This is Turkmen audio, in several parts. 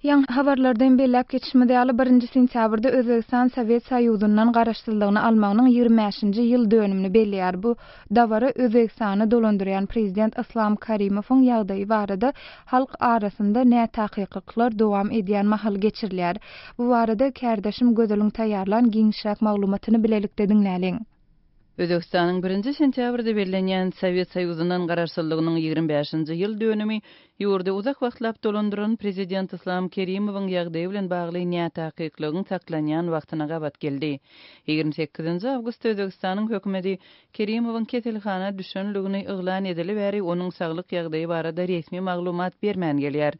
Ýan habarlardan belläp geçişmedäli 1-nji sentýabrda Özbegistan Sowet Soýuzundan garaşdyryldygyny almagynyň 25-nji ýyl dönümini belliýär. Bu dawara Özbegistany dolandyrýan prezident Islom Karimowyň ýagdaýy barada halk arasynda näme taýyklar dowam edýän mahal geçirilýär. Bu barada kärdeşim gözeliň taýýarlan giňişräk maglumatyny bilelikde diňläliň. Özbegistanyň 1-nji sentýabrda bellenýän Sowet Soýuzundan garaşdyryldygynyň 25-nji ýyl dönümi ýurda uzak wagtlap dolandyran prezident Islom Karimowyň ýagdaýy bilen bagly näme taýyklygyň saklanýan wagtyna gabat geldi. 28-nji awgustda Özbegistanyň hökümeti Karimowyň keselhana düşenligini yglan edili bäri onuň saglyk ýagdaýy barada resmi maglumat bermän gelýär.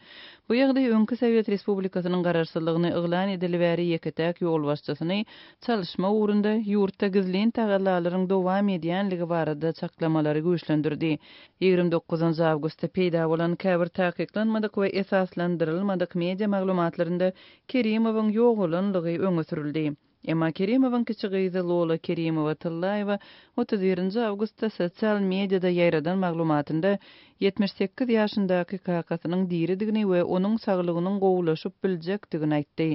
Bu ýagdaýy öňkü Sowet Respublikasynyň garaşdyryldygyny yglan edili bäri ýeketäk ýol başçysyny çalyşma ugrunda ýurtda gizlin tagallalaryň dowam edýänligi barada çaklamalary güýçlendirdi. 29-njy awgustda peýda bolan käbir taýyklanmadyk we esaslandyrylmadyk media maglumatlarynda Karimowyň ýogulanlygy öňe sürildi. Emma Karimowyň kiçi gyzy Lola Karimowa Tyllaýewa 31-nji awgustda sosial mediada ýaýradan maglumatynda 78 ýaşyndaky kakasynyň diridigini we onuň saglygynyň gowulaşyp biljekdigini aýtdy.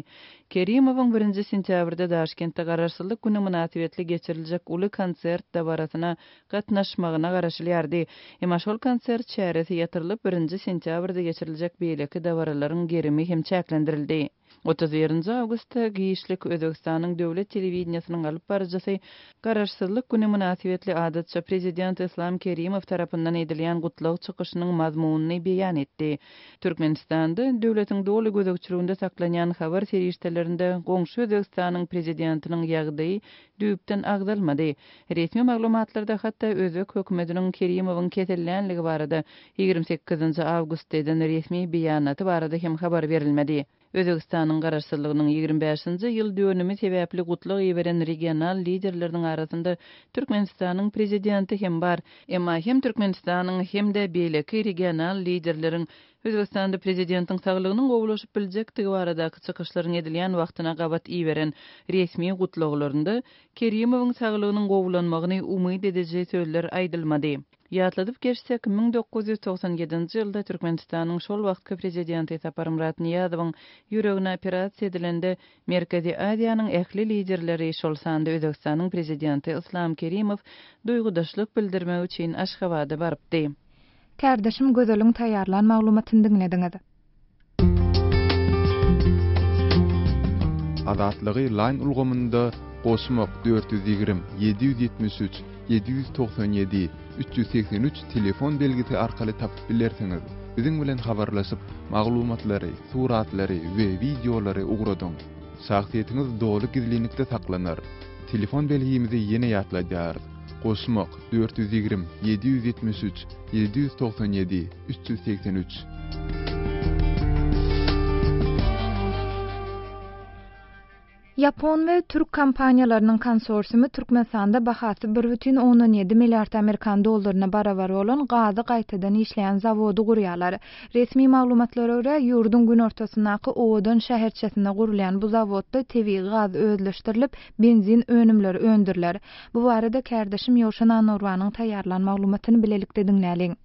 Karimowyň 1-nji sentýabrda Daşkentde garaşsyzlyk güni münasibetli geçiriljek uly konsert dabarasyna gatnaşmagyna garaşylýardy. Emma şol konsert çäresi ýatyrylyp 1-nji sentýabrda geçiriljek beýleki dabaralaryň gerimi hem çäklendirildi. 31-nji awgustda Giýişlik Özbegistanyň döwlet telewizionynyň alyp barjasy garaşsyzlyk güni münasibetli adatça prezident Islom Karimow tarapyndan edilýän gutlagy çykyşynyň mazmunyny beýan etdi. Türkmenistanda döwletiň doly gözegçiliginde saklanýan habar serişdelerinde goňşy Özbegistanyň prezidentiniň ýagdaýy düýpden agdalmady. Resmi maglumatlarda hatda Özbek hökümetiniň Karimowyň kesellenligi barada 28-nji awgustdan resmi beýanaty barada hem habar berilmedi. Özbegistanyň garaşsyzlygynyň 25-nji ýyl dönümi sebäpli gutlagy ýeberen regional liderleriň arasynda Türkmenistanyň prezidenti hem bar. Emma hem Türkmenistanyň hem de beýleki regional liderleriň Özbegistanda prezidentiň saglygynyň gowulaşyp biljekdigi baradaky çykyşlaryň edilýän wagtyna gabat ýeberen resmi gutlaglarynda Karimowyň saglygynyň gowulanmagyny umyd edilýän sözler aýdylmady. Ýatladyp geçsek 1997-nji ýylda Türkmenistanyň şol wagtky prezidenti Sapar Murat Niýazowyň ýüregine operasiýa edilende Merkezi Aziýanyň ähli liderleri şol sanda Özbegistanyň prezidenti Islom Karimow duýgudaşlyk bildirmek üçin Aşgabatda barypdy. Kärdeşim gözeliň taýýarlan maglumatyny diňlediňiz. Adatlygy line ulgamynda Goşmak 420 773 797 383 telefon belgisi arkaly tapyp bilersiňiz. Biziň bilen habarlaşyp maglumatlary, suratlary we videolary ugradyň. Şahsiýetiniz doly gizlilikde saklanar. Telefon belgimizi ýene ýatlaýar. Goşmak 420 773 797 383. Yapon ve Türk kampaniýalarynyň konsorsiumy Türkmenistanda bahasy 1,17 milliard Amerikan dollaryna barabar bolan gazy gaýtadan işleýän zawody gurýarlar. Resmi maglumatlara görä ýurdun gün ortasyndaky Owdan şäherçesinde gurulýan bu zawodda tebii gaz özleşdirilip benzin önümleri öndüriler. Bu barada kärdeşim Ýowşan Anurwanyň taýýarlan maglumatyny bilelikde diňläliň.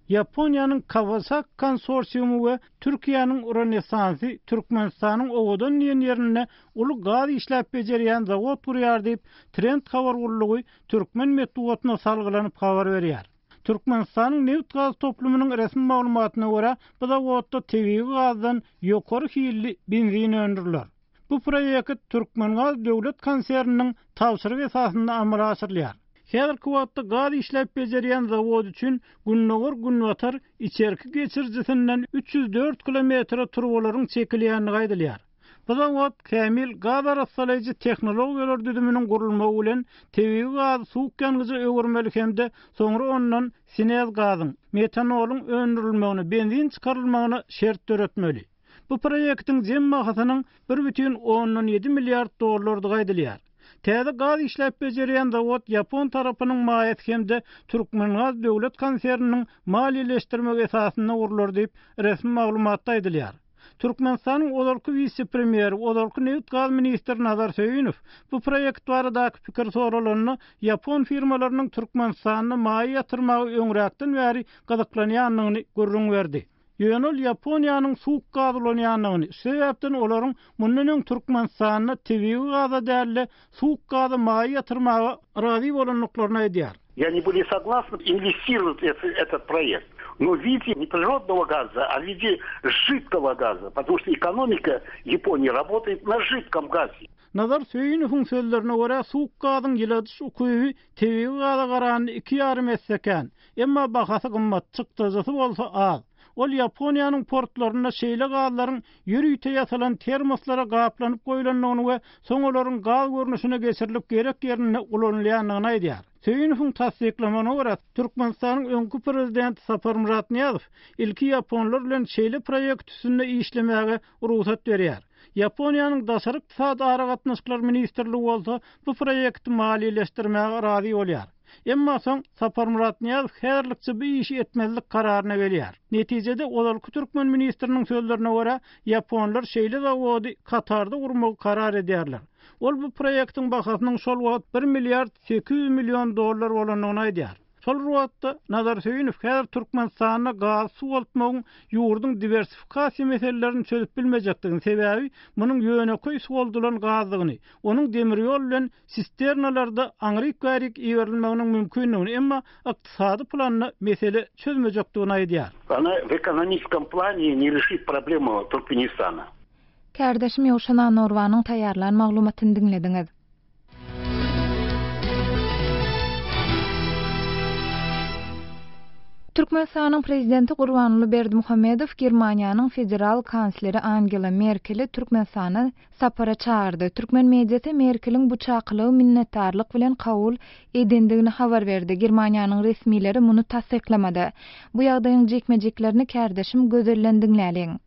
Japonyanyň Kawasaki konsorsiumy we Türkiýanyň Renesansy Türkmenistanyň Owdan ýerine uly gaz işläp bejerýän zawod gurýar diýip Trend habar gurulugy Türkmen medeniýetine salgylanyp habar berýär. Türkmenistanyň neft gaz toplumynyň resmi maglumatyna görä bu zawodda tebii gazdan ýokary hilli benzin öndüriler. Bu proýekt Türkmengaz döwlet konserniniň tapşyrygy esasynda amala asyrylýar. Häzirki wagtda gaz işläp bejerýän zawod üçin günnogar içerki geçirjisinden 304 kilometre turbolaryň çekilýänini gaýdylýar. Bu zawod kämil gaz arasalaýjy tehnologiýalar düzüminiň gurulmagy bilen tebii gaz suwuk ýangyjy öwürmelik hemde soňra ondan sinez gazyň, metanoluň öndürilmegini, benzin çykarylmagyna şert töretmeli. Bu proýektiň jem magasynyň 1,17 milliard dollardy gaýdylýar. Täze gaz işläp bejerýän zawod Yapon tarapynyň maýet hemde Türkmengaz döwlet konserniniň maliýeleşdirmek esasynda gurulur diýip resmi maglumatda aýdylýar. Türkmenistanyň olarky vice-premier, olarky neft gaz ministri Nazar Söýünov bu proýekt baradaky pikir soralaryny Yapon firmalarynyň Türkmenistanyna maýa ýatyrmagy öňräkden bäri gazaklanýanlygyny görüň berdi. Ýönül Ýaponiýanyň suwuk gazylanýanlygyny, sebäpden olaryň mundan Türkmenistanyna tebii gaza däli suwuk gazy maý ýatyrmaga razy bolanlyklaryny aýdýar. И они были согласны инвестировать этот проект. Но в виде не природного газа, а в виде жидкого газа. Потому что экономика Японии работает на жидком газе. Nazar Söyünowyň sözlerine görä suwuk gazyň ýyladyş ukyby tebii gaza garany 2,5 etsekän. Emma bahasy gymmat çykdyjy bolsa az. Ol Ýaponiýanyň portlaryna şeýle gazlaryň ýürüýte ýasalan termoslara gaplanyp goýulanlygyny we soň olaryň gaz görnüşine geçirilip gerek ýerine ulanylýanlygyny aýdýar. Söyünowyň tasdiklamagyna görä Türkmenistanyň öňkü prezidenti Sapar Muratniýazow ilki Ýaponlar bilen şeýle proýekt üstünde işlemäge ruhsat berýär. Ýaponiýanyň daşary iqtisad aragatnaşyklar ministrligi bolsa bu proýekti maliýeleşdirmäge razy bolýar. Emma soň Sapar Muratniýazow häzirlikçe bu işi etmezlik kararyna gelýär. Netijede olarky Türkmen ministriniň sözlerine görä Ýaponlar şeýle zawody Katarda gurmagy karar edýärler. Ol bu proýektiň bahasynyň şol wagt 1 milliard 800 milyon dollar bolanlygyny aýdýar. Şol wagtda Nazar Söyünow häzir Türkmenistanyna gaz suwaltmagyň ýurduň diversifikasiýa meselelerini çözüp bilmejekdigini sebäbi munyň ýöneköy suwaldylan gazlygyny, onuň demir ýol bilen sisternalarda aňryk-garyk ýerilmeginiň mümkinligini, emma ykdysady planyna mesele çözmejekdigini aýdýar. Она в экономическом плане не решит проблему Туркменистана. Kardeşim Ýowşan Norwanyň taýýarlan maglumatyny dinlediňiz. Türkmenistanyň prezidenti Gurbanuly Berdimuhammedow Germaniýanyň federal kansleri Angela Merkel'i Türkmenistana sapara çağırdy. Türkmen mediýasy Merkel'iň bu çakylygy minnetdarlyk bilen kabul edildigini habar berdi. Germaniýanyň resmileri muny tasdiklamady. Bu ýagdaýyň jekmejeklerini kardeşim gözellen dinläliň.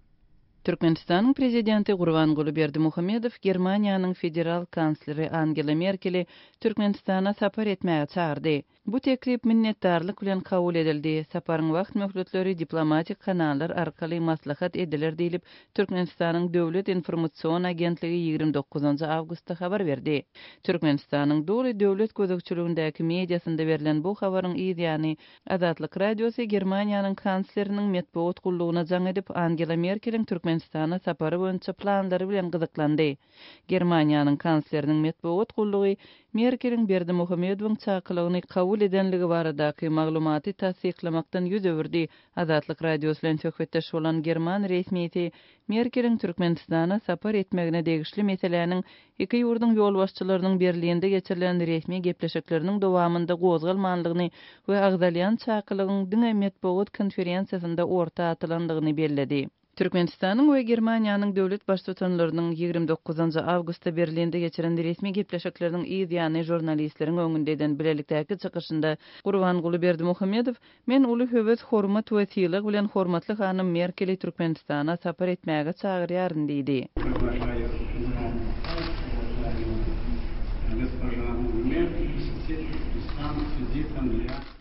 Türkmenistanyň prezidenti Gurbanuly Berdimuhammedow Germaniýanyň federal kansleri Angela Merkel'i Türkmenistana sapar etmäge çağırdy. Bu teklip minnetdarlyk bilen kabul edildi. Saparyň wagt möhletleri diplomatik kanallar arkaly maslahat edilir diýilip Türkmenistanyň Döwlet Informasiýon Agentligi 29 awgustda habar berdi. Türkmenistanyň doly döwlet gözegçiligindäki mediýasynda berilen bu habaryň ýa-ni Azatlyk radiosu Germaniýanyň kansleriniň medeniýet gullugyna jaň edip Angela Merkel'iň Türkmenistana sapary boýunça planlary bilen gyzyklandy. Germaniýanyň kansleriniň medeniýet gullugy Merkel'iň Berdimuhammedowyň çakylygyny kabul edenligi baradaky maglumaty tasdiklamakdan ýüz öwürdi. Azatlyk radiosu bilen söhbetdeş bolan German resmiýeti Merkel'iň Türkmenistana sapar etmegine degişli meseleniň iki ýurduň ýolbaşçylarynyň birliginde geçirilen resmi gepleşikleriniň dowamynda gozgalmanlygyny we agdalýan çakylygyň diňe medeniýet konferensiýasynda orta atylandygyny bellädi. Türkmenistanyň we Germaniýanyň döwlet başçylarynyň 29 awgustda Berlinde geçiren resmi gepleşikleriniň ýa-ni jurnalistleriň öňündeden bilelikdäki çykyşynda Gurbanuly Berdimuhammedow men uly höwet hormat we tiýlik bilen hormatly hanym Merkel'i Türkmenistana sapar etmäge çagyrýaryn diýdi.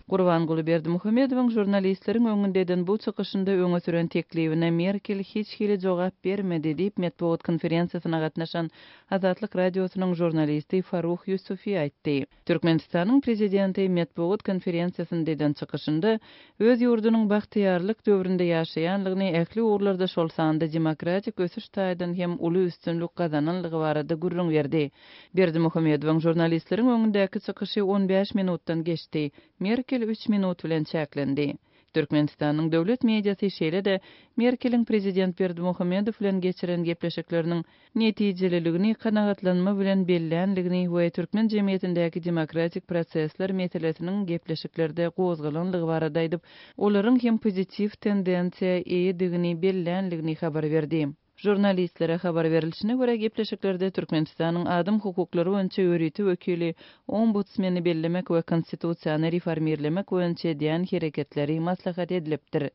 Gurbanuly Berdimuhammedowyň jurnalistleriň öňündeden bu çykyşynda öňe süren teklibine Merkel hiç hili jogap bermedi diýip medeniýet konferensiýasyna gatnaşan Azatlyk radiosynyň jurnalisti Faruh Yusufi aýtdy. Türkmenistanyň prezidenti medeniýet konferensiýasynda eden çykyşynda öz ýurdunyň bagtyarlyk döwründe ýaşaýanlygyny, ähli urlarda şol sanda demokratik ösüş taýdan hem uly üstünlük gazananlygy barada gurrun berdi. Berdimuhammedowyň jurnalistleriň öňündäki çykyşy 15 minutdan geçdi. Merkel 3 minut bilen çäklendi. Türkmenistanyň döwlet mediýasy şeýle-de Merkel'iň prezident Berdimuhammedow bilen geçiren gepleşikleriniň netijeliligini kanagatlanma bilen bellenligini we türkmen jemgyýetindäki demokratik prosesler meselesiniň gepleşiklerde gozgalanlygy barada aýdyp, olaryň hem pozitiv tendensiýa eýedigini bellenligini habar berdi. Jurnalistlere habar berilişine göre gepleşiklerde Türkmenistanyň adam hukuklary boýunça öýreti wekili ombudsmeni bellemek we konstitusiýany reformirlemek boýunça diýen hereketleri maslahat edilipdir.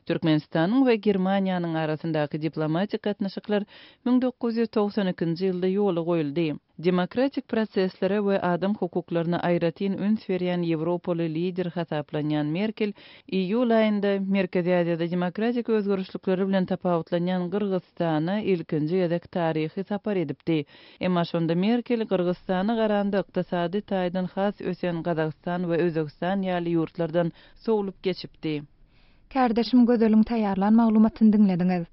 Türkmenistanyň we Germaniýanyň arasyndaky diplomatik gatnaşyklar 1992-nji ýylda ýoly goýuldy. Demokratik proseslere we adam hukuklaryna aýratyn üns berýän Ýewropaly lider hasaplanýan Merkel, iýul aýynda Merkezi Aziýada demokratik özgörüşlükleri bilen tapawutlanýan Gyrgyzstana ilkinji ýedek taryhy sapar edipdi. Emma şonda Merkel Gyrgyzstany garandy ykdysady taýdan has ösen Gazagystan we Özbegistan ýaly ýurtlardan sowlup geçipdi. Kardeşim Gözel'in taýýarlan maglumatyny dinlediňiz.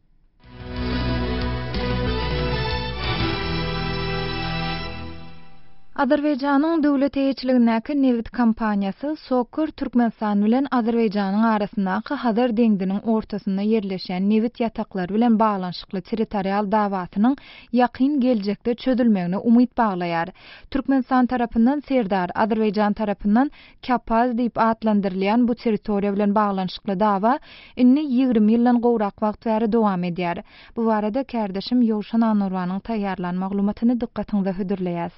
Azerbaýjanyň döwlet eýçiligindäki Nevit kompaniýasy Sokor Türkmenistan bilen Azerbaýjanyň arasyndaky Hazar deňdiniň ortasynda ýerleşen Nevit ýataklary bilen baglanşykly territorial dawatynyň ýakyn geljekde çözülmegine umyt baglaýar. Türkmenistan tarapyndan Serdar, Azerbaýjan tarapyndan Kapaz diýip adlandyrylýan bu territoriýa bilen baglanşykly dawa inni 20 ýyldan gowrak wagt bäri dowam edýär. Bu barada kardeşim Ýowşan Anurwanyň taýýarlan maglumatyny dikkatiňize hödürleýäs.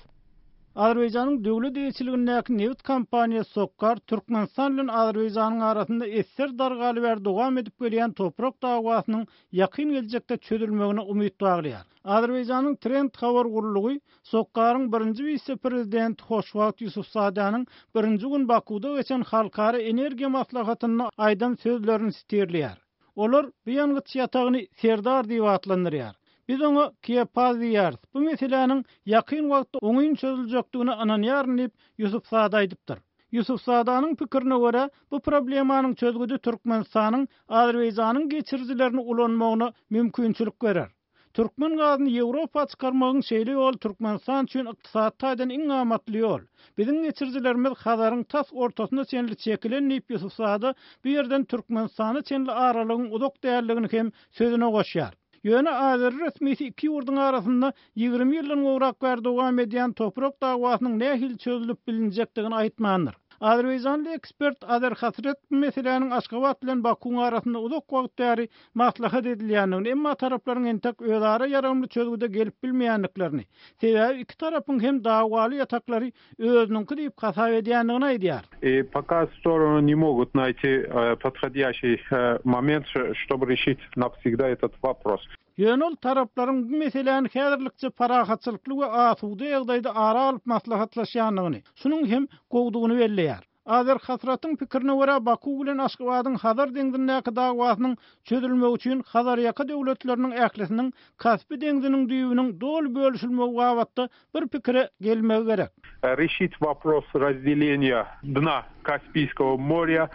Azerbaýjanyň döwlet eýçiligindäki Nevit kompaniýasy Sokar Türkmenistan bilen Azerbaýjanyň arasynda esser dargaly ber dowam edip gelýän toprak dawasynyň ýakyn geljekde çözülmegine umyt baglaýar. Azerbaýjanyň Trend habar gurulugy Sokaryň birinji vice-prezidenti Hoşwagt Ýusufzadanyň birinji gün Bakuda geçen halkara energiýa maslahatyny aýdan sözlerini siterlýär. Olar bu ýangıç ýatagyny Serdar diýip adlandyrýar. Biz onu Kapaz diýär. Bu meseleniň ýakyn wagtda oňyn çözüljekdigine ananýaryn diýip Ýusufzada aýdypdyr. Ýusufzadanyň pikirine görä, bu problemanyň çözgüdi Türkmenistanyň Azerbaýjanyň geçirjilerini ulanmagyna mümkinçilik berer. Türkmen gazyny Ýewropa çykarmagyň şeýle ýol Türkmenistan üçin ykdysatdan iň amatly ýol. Biziň geçirjilerimiz Hazaryň tas ortasyna çenli çekilen diýip Ýusufzada bu ýerden Türkmenistany çenli aralygyň uzak däldigini hem sözüne goşýar. Ýöne Azeri resmisi iki ýurdun arasynda 20 ýyldan gowrak bäri dowam edýän toprak dawasynyň nähil çözülip bilinjekdigini aýtmandyr. Azerbaýjanly ekspert Azer Hasret meseleniň Aşgabat bilen Bakuň arasynda uzak wagt bäri maslahat edilýändigini, emma taraplaryň entek özara ýaramly çözgüde gelip bilmeýänliklerini, sebäbi iki tarapyň hem dawaly ýataklary özüniňki diýip hasap edýändigini aýdýar. Пока стороны не могут найти подходящий момент, чтобы решить навсегда этот вопрос. Ýönül taraplaryň bu meseleni häzirlikçe parahatçylykly we asuda ýagdaýda ara alyp maslahatlaşýanlygyny, şunuň hem gowdugyny belleýär. Azer Hasratyň pikirine görä Baku bilen Aşgabatyň Hazar deňdinäki dawasynyň çözülmegi üçin Hazar ýaka döwletleriniň ählisiniň Kaspy deňdiniň düýbüniň dol bölüşilmegi wagtda bir pikire gelmegi gerek. Решить вопрос разделения дна Каспийского моря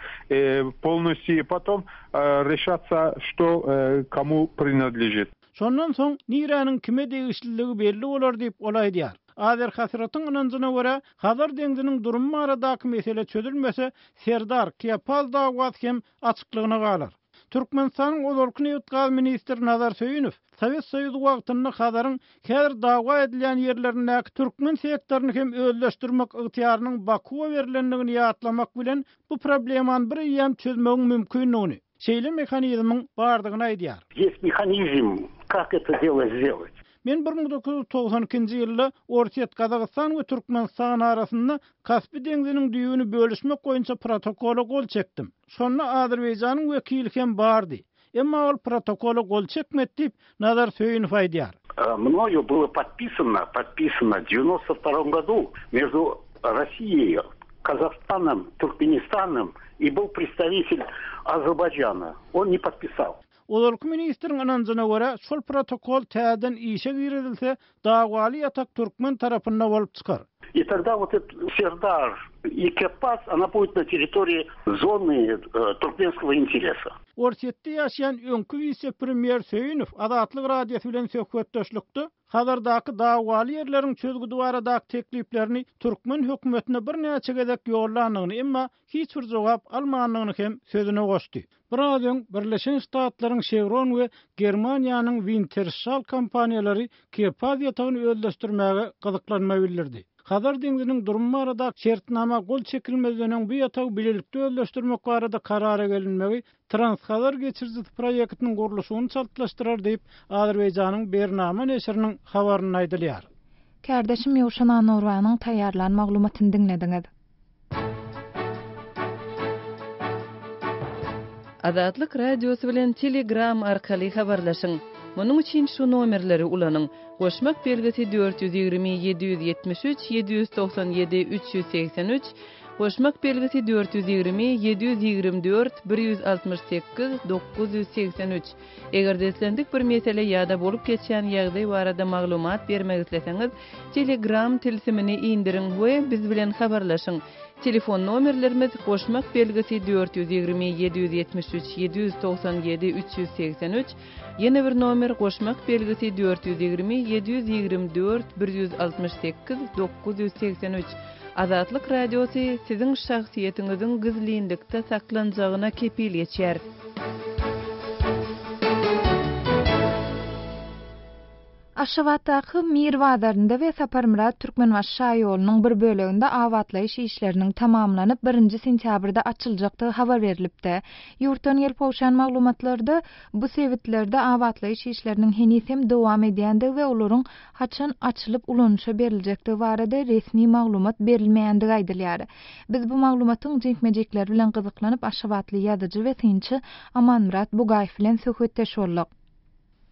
полностью, и потом решаться, что кому принадлежит. Şondan soň Niranyň kime degişliligi belli bolar diýip olaýdýar. Azer Hasratyň ynanjyna görä Hazar deňdiniň durumy baradaky mesele çözülmese Serdar Kapaz dawasy hem açyklygyna galar. Türkmenistanyň Ozalky Nevit gaz ministri Nazar Söyünov Sowet Soýuzy wagtynda Hazaryň häzir dawa edilen ýerlerindäki türkmen sektoryny hem özleşdirmek ygtyýarynyň Bakuwa berilendigini ýatlamak bilen bu problemany bir ýan çözmegi mümkinligini, şeýle mehanizmyň bardygyny aýdýar. Есть механизм, как это дело сделать. Men 1992-nji ýylda Orset Kazakystan we Türkmenistan arasynda Kaspy deňdiniň düýbüni bölüşmek boýunça protokola gol çekdim. Şonda Azerbaýjanyň wekili hem bardy. Emma ol protokola gol çekmedi diýip Nazar Söyünov aýdýar. Мною было подписано в 92 году между Россией, Казахстаном, Туркменистаном, и был представитель Азербайджана. Он не подписал. Ozalky ministriň ananjyna görä şol protokol täzeden işe girilse dawaly ýatak türkmen tarapynda bolup çykar. И тогда вот этот Сердар и Капаз, она будет на территории зоны туркменского интереса. Orsetde ýaşaýan öňkü vice-premier Söyünov Azatlyk radiosu bilen söhbetdeşlikde hazırdaky dawaly ýerleriň çözgüdi baradaky tekliplerini türkmen hökümetine bir näçe gezek ýollanyny, emma hiç bir jogap almanyny hem sözüne goşdy. Birazdan Birleşen Ştatlaryň Chevron we Germaniýanyň Wintershall kompaniýalary Kapaz ýatagyny özleşdirmäge gyzyklanma bildirdi. Hazar deňdiniň durumy barada şertnama gol çekilmezden bu ýatagy bilelikde özleşdirmek barada karara gelinmegi Transhazar geçirjisi proýektiniň gurulşyny çaltlaşdyrar diýip Azerbaýjanyň Bernama neşriniň habaryny aýdylýar. Kardeşim Ýowşan Anurwanyň taýýarlan maglumatyny dinlediňiz. Azatlyk radiosu bilen Telegram arkaly habarlaşyň. Munyň üçin şu nomerleri ulanyň. Goşmak belgisi 420 773 797 383, Goşmak belgisi 420 724 168 983. Eger deslendik bir mesele ýa-da bolup geçýän ýagdaý barada maglumat bermek isleseňiz, Telegram tilsimini indirin we biz bilen habarlaşyň. Telefon nomerlerimiz Goşmak belgisi 420 773 797 383. Ýene bir nomer Goşmak belgisi 420 724 168 983. Azatlyk radiosu siziň şahsiýetiňiziň gizlilikde saklanjagyna kepil ýetýär. Aşgabatdaky Mirwadarynda we Saparmurat Türkmenbaş şaýolunyň bir böleginde awatlaýyş işleriniň tamamlanyp 1-nji sentýabrda açyljakdygy habar berilipdi. Ýurtdan gelip owşan maglumatlarda bu sebitlerde awatlaýyş işleriniň henisem dowam edýändigi we olaryň haçan açylyp ulanşa beriljekdigi barada resmi maglumat berilmeýändigi aýdylýar. Biz bu maglumatyň jeňmejekleri bilen gyzyklanyp Aşgabatly ýazyjy we synçy Amanmurat Bugaýew bilen söhbetdeş boldyk.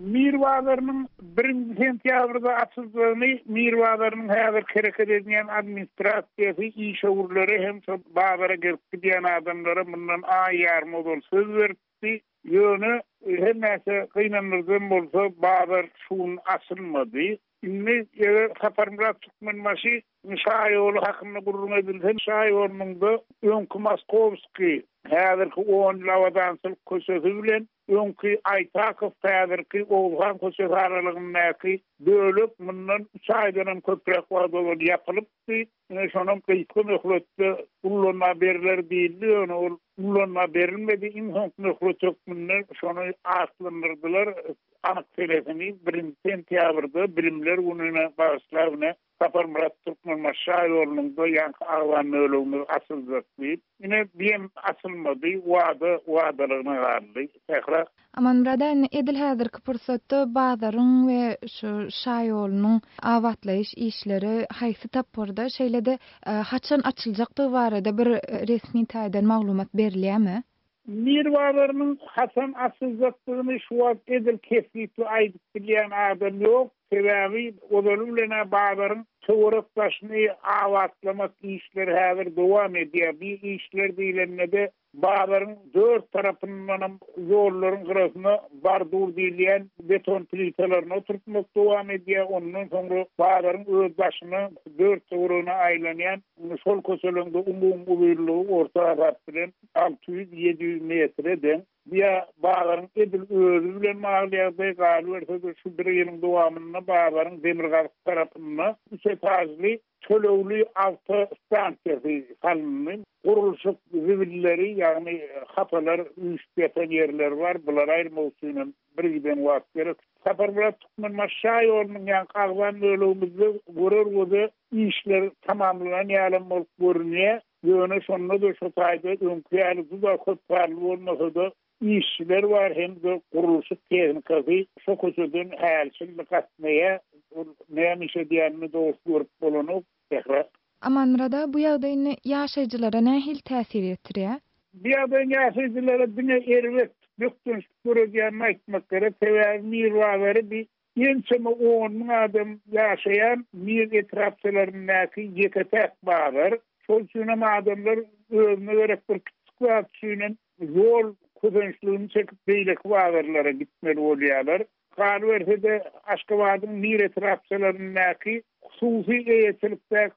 Mirwadarynyň 1 sentýabrda açyldygyny, Mirwadarynyň häzir kereket edýän administrasiýasy, iş öwürleri hem şo bagara gelip gidýän adamlara bundan aýar modul söz berdi. Ýöne hemmese gynanyrdan bolsa bagar şuň açylmady. Inni Saparmurat Türkmenbaşy şaýoly hakynda gurrun edilsen şaýolunyň da öňkü Moskovski häzirki 10 lawadanslyk köşesi bilen öňkü Aytakow häzirki Owgan köşesi aralygyndaky döwlet mundan 3 aýdan köprek wagtlar ýapylypdy. Şonuň kysky möhletde ullanma berler diýildi, ol ullanma berilmedi. Inhok möhlet mundan şonu aslandyrdylar. Anyk telefoni 1 sentýabrda bilimler gününe başlaryna Saparmurat Türkmenbaş şaýolunyň da ýanky aglan ölümi açyldykdy. Ine diýen açylmady, wagdalaryna garly. Tekrar Amanmuradan edil häzirki pursatda bazaryň we şu şaýolunyň awatlaýyş işleri haýsy tapyrda şeýlede haçan açyljakdygy barada bir resmi taýdan maglumat berilýärmi? Mirwadarynyň haçan açyljakdygyny şu wagt edil kesipli aýdyp bilýän adam ýok. Sebebi odaly bilen bazaryň töwerekdaşyny awatlamak işleri häzir dowam edýär. Bu işler diýilende bazaryň 4 tarapyndan ýollaryň garasyna bardur diýilýän beton plitalaryny oturtmak dowam edýär. Ondan soňra bazaryň öz başyna 4 töweregine aýlanýan şol köşelerinde umumy uýurlugy orta tarap bilen 600-700 metreden ya bazaryň edil özü bilen maglýady galy şu bir ýylyň dowamyna bazaryň demirgalyk tarapyna 3 etajly çölewli awto stansiýasy salynýan. Gurulşyk zibilleri ýagny hapalar üýtgepen ýerler bar. Bular aýrmak üçin bir giden wagt gerek. Saparmurat Türkmenbaş şaýolunyň ýanky aglan bölüminde görür işler tamamlanan ýalam bolup görünýär. Ýöne şonda da şu taýda öňkü ýaly da köp barly bolmasa da işler var hem de gurulşyk tehnikasy şu köşeden hälçilik gatnaýa näme diýenmi dogry görüp bolanyp tekrar. Amanmurada bu ýagdaýyny ýaşaýjylara nähil täsir etdirýär? Bu ýagdaýyny ýaşaýjylara diňe erwet ýokdun görýän aýtmak gerek. Sebebi Mirwadary bir ýençeme 10 adam ýaşaýan mir etrapçylarynyňky ýeketek bagar. Şol üçin adamlar özüne gerek bir kiçik üçin ýol köpünsligini çekip beýlek bagarlara gitmeli bolýarlar. Galberde Aşgabatyň mir etrapçylarynyňky hususy eýetlikde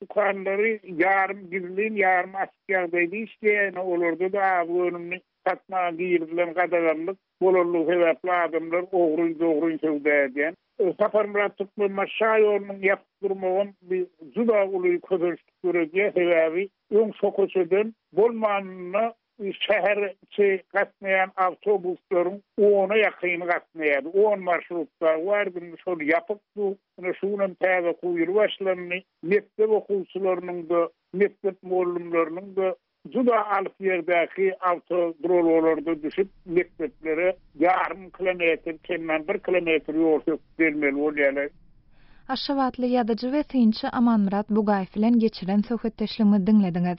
dukanlary ýarym gizlin, ýarym açyk ýagdaýda işleýän olarda da aglyny satma giýilen gadaganlyk bolarlyk sebäpli adamlar ogry söwda edýän. Saparmurat Türkmenbaş şaýolunyň ýapdyrmagyň bir juda uly köpünslik görýär. Sebebi öň şokoçeden bolmanyny şäherçi gatnaýan awtobuslaryň 10'a ýakyn gatnaýar. 10 marşrutlar bardy, şol ýapypdy. Şuňam täze kuýuly başlandy. Mektep okuwçylarynyň da, mektep muallimläriniň da juda alyp ýerdäki awtodrollarda düşüp mekteplere ýarym kilometr, kemmen 1 kilometr ýol bermeli bolýarlar. Aşgabatly ýazyjy we synçy Amanmurat Bugaýew bilen geçiren söhbetdeşligimizi dinlediňiz.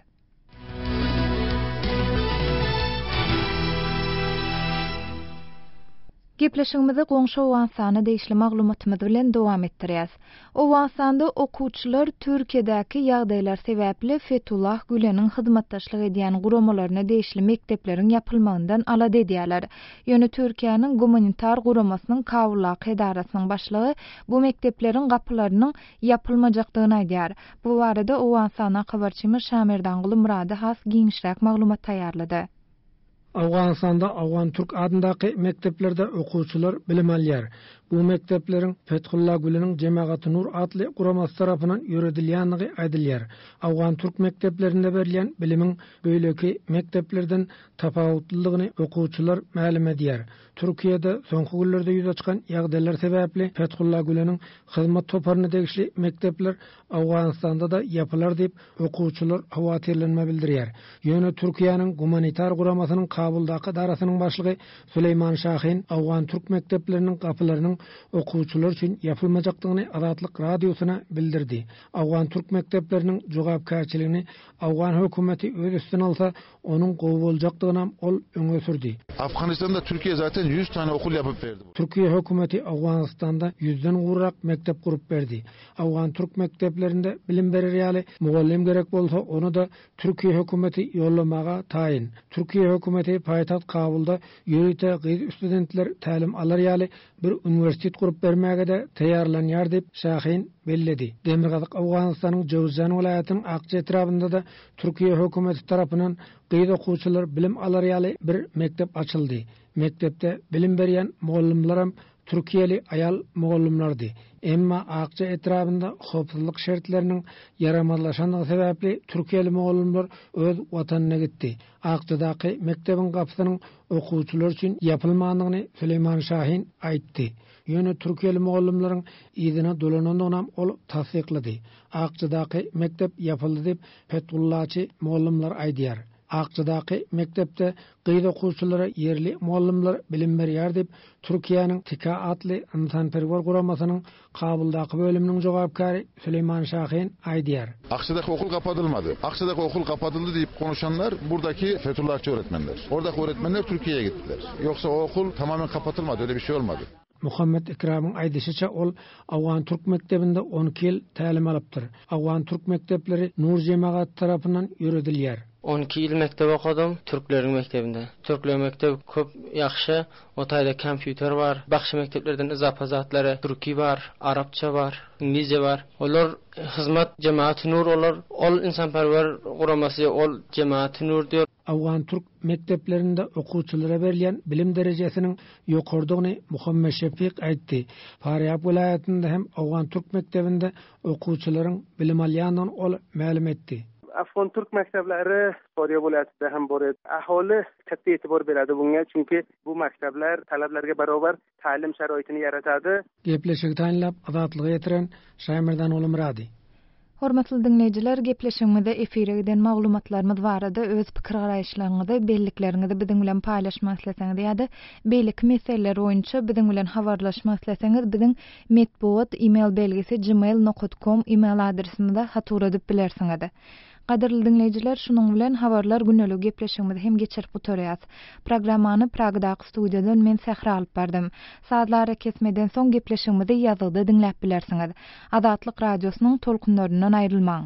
Gepleşigimizi goňşy Owensany deýişli maglumatymyz bilen dowam etdirýäs. Owensanda okuwçylar Türkiýedäki ýagdaýlar sebäpli Fethullah Güleniň hyzmatdaşlyk edýän guramalaryna deýişli mekdepleriň yapylmagyndan alad edýärler. Ýöne Türkiýanyň gumanitar guramasynyň Kawullaky edarasynyň başlygy bu mekdepleriň gapylarynyň yapylmajakdygyny aýdýar. Bu barada Owensana habarçymyz Şamerdangyly Murady has giňişräk maglumat taýýarlady. Awganistanda Awgan Türk adyndaky mekteplerde okuwçylar bilim alýar. Bu mektepleriň Fethullah Güleniň Jemaat-ı Nur adly guramasy tarapyndan ýöredilýänligi aýdylýar. Awgan Türk mekteplerinde berilýän bilimiň beýleki mekteplerden tapawutlygyny okuwçylar ma'lum edýär. Türkiýede soňky günlerde ýüze çykan ýagdaýlar sebäpli Fethullah Güleniň hyzmat toparyna degişli mektepler Awganistanda da ýapylar diýip okuwçylar hawatirlenme bildirýär. Ýöne Türkiýanyň gumanitar guramasynyň Kabuldaky darasynyň başlygy Süleyman Şahin Awgan Türk mektepleriniň gapylarynyň okuwçylar üçin ýapylmajakdygyny Azatlyk radiosuna bildirdi. Awgan Türk mektepleriniň jogapkärçiligini Awgan hökümeti öz üstüne alsa, onuň gowy boljakdygyna ol öňe sürdi. Afganistan'da Türkiye zaten 100 tane okul yapıp verdi. Türkiye hökümeti Awganistanda 100'den gurrak mektep kurup berdi. Awgan Türk mekteplerinde bilim berer ýaly mugallim gerek bolsa, onu da Türkiye hökümeti ýollamaga taýin. Türkiye hökümeti paýtaht Kabulda ýörite gyz studentler tälim alar ýaly bir universitet kurup bermäge de taýýarlanýar diýip Şahin belledi. Demirgazyk Awganistanyň Jowzjan welaýatynyň Akça etrafynda da Türkiye hökümeti tarapyndan gyz okuwçylar bilim alar ýaly bir mektep açyldy. Mektepde bilim berýän mugallimlaram Türkiýeli ayal mugallimlardy. Emma Akça etrafynda howpsuzlyk şertleriniň yaramazlaşandygy sebäpli Türkiýeli mugallimler öz watanyna gitdi. Akçadaky mektebiň gapysynyň okuwçylar üçin ýapylmagyny Süleyman Şahin aýtdy. Ýöne Türkiýeli mugallimleriň ýygyna dolanandygyna ol tasdiklady. Akçadaky mektep ýapyldy diýip Fethullahçy mugallimler aýdýar. Akçadaky mektepde gyz okuwçylara ýerli mugallimler bilim berýär diýip Türkiýanyň Tika adly insanperwer guramasynyň Kabuldaky bölüminiň jogapkary Süleyman Şahin aýdýar. Akçadaki okul kapatılmadı. Akçadaki okul kapatıldı deyip konuşanlar buradaki Fethullahçı öğretmenler. Oradaki öğretmenler Türkiye'ye gittiler. Yoksa o okul tamamen kapatılmadı. Öyle bir şey olmadı. Muhammed Ikram'ın aýdysyça ol Awgan Türk mektebinde 12 ýyl tälim alypdyr. Awgan Türk mektepleri Nur Jemaat tarapyndan ýöredilýär. 12 ýyl mektebe okudum Türkleriň mektebinde. Türkler mektebi köp ýaxşy. O taýda kompýuter bar, başga mekteplerden izapa zatlary, türki bar, arapça bar, ingilizce bar. Olar hyzmat Jemaat-ı Nur olar. Ol insanperwer guramasy ol Jemaat-ı Nur diýer. Awgan Türk mekteplerinde okuwçylara berilýän bilim derejesiniň ýokardygyny Muhammed Şefik aýtdy. Faryab welaýatynda hem Awgan Türk mektebinde okuwçylaryň bilim alýanyny ol ma'lum etdi. Afgan Türk mektepleri Suriye vilayetinde hem boret. Aholi katta e'tibor beradi bunga, çünkü bu mektepler talablarga barobar ta'lim şaroitini yaratadi. Gepleşik taýinlap azatlygy ýetiren Şaýmerdan oly Murady. Hormatly dinleýijiler, gepleşigimizde efire giden maglumatlarymyz barada öz pikir garaýşlaryňyzy, bellikleriňizi biziň bilen paýlaşmak isleseňiz ýa-da beýleki meseleler boýunça biziň bilen habarlaşmak isleseňiz biziň medbuat email belgisi gmail.com email adresinde hatur edip bilersiňiz. Gaderli dinleýijiler, şunuň bilen habarlar günnelik gepleşigimizi hem geçirip oturýas. Programmany Pragdaky studiýadan men Sähra alyp berdym. Saatlara kesmeden soň gepleşigimizi ýazgyda dinläp bilersiňiz. Azatlyk radiosynyň tolkunlaryndan aýrylmaň.